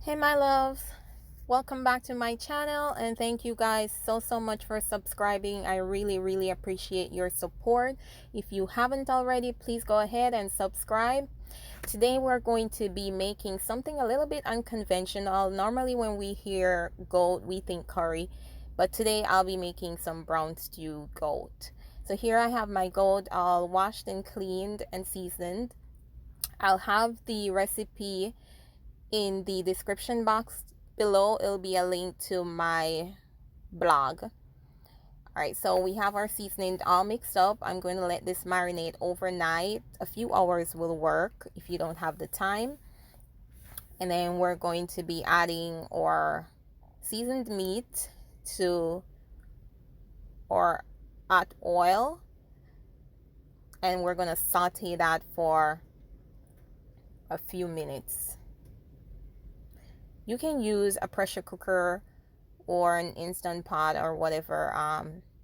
Hey my loves, welcome back to my channel and thank you guys so much for subscribing. I really appreciate your support. If you haven't already, please go ahead and subscribe. Today we're going to be making something a little bit unconventional. Normally when we hear goat we think curry, but today I'll be making some brown stew goat. So here I have my goat all washed and cleaned and seasoned. I'll have the recipe in the description box below. It'll be a link to my blog. All right, so we have our seasoning all mixed up. I'm going to let this marinate overnight. A few hours will work if you don't have the time. And then we're going to be adding our seasoned meat to our hot oil, and we're going to saute that for a few minutes. You can use a pressure cooker or an instant pot or whatever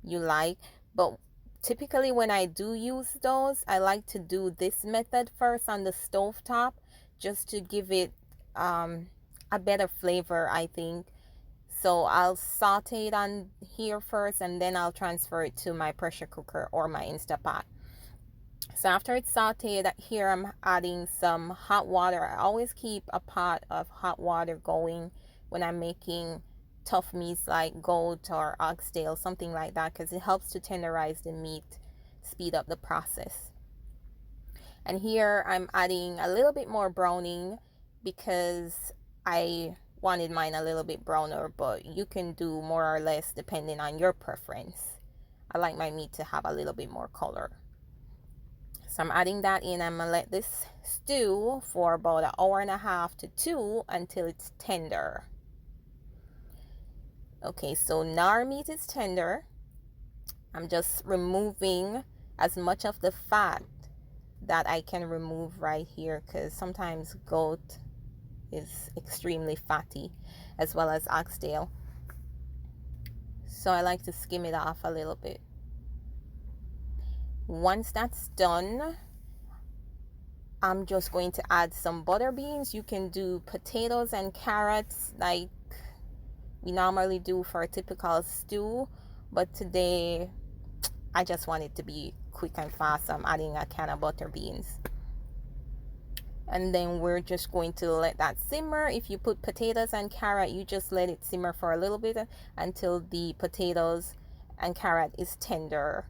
you like, but typically when I do use those, I like to do this method first on the stove top, just to give it a better flavor, I think. So I'll saute it on here first, and then I'll transfer it to my pressure cooker or my Instant Pot. So after it's sauteed, here I'm adding some hot water. I always keep a pot of hot water going when I'm making tough meats like goat or oxtail, something like that, because it helps to tenderize the meat, speed up the process. And here I'm adding a little bit more browning because I wanted mine a little bit browner, but you can do more or less depending on your preference. I like my meat to have a little bit more color. So I'm adding that in. I'm gonna let this stew for about an hour and a half to 2 until it's tender. Okay, so now our meat is tender. I'm just removing as much of the fat that I can remove right here, because sometimes goat is extremely fatty, as well as oxtail. So I like to skim it off a little bit. Once that's done, I'm just going to add some butter beans. You can do potatoes and carrots like we normally do for a typical stew, but today I just want it to be quick and fast. So I'm adding a can of butter beans. And then we're just going to let that simmer. If you put potatoes and carrot, you just let it simmer for a little bit until the potatoes and carrot is tender.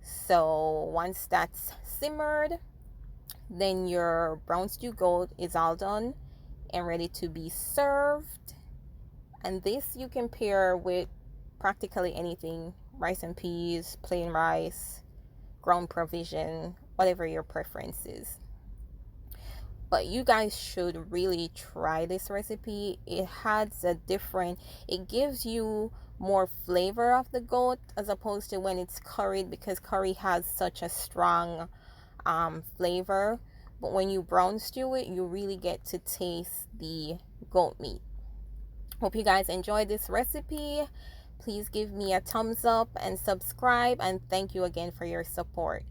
So once that's simmered, then your brown stew goat is all done and ready to be served. And this you can pair with practically anything: rice and peas, plain rice, ground provision, whatever your preference is. But you guys should really try this recipe. It has it gives you more flavor of the goat as opposed to when it's curried, because curry has such a strong flavor. But when you brown stew it, you really get to taste the goat meat. Hope you guys enjoyed this recipe. Please give me a thumbs up and subscribe, and thank you again for your support.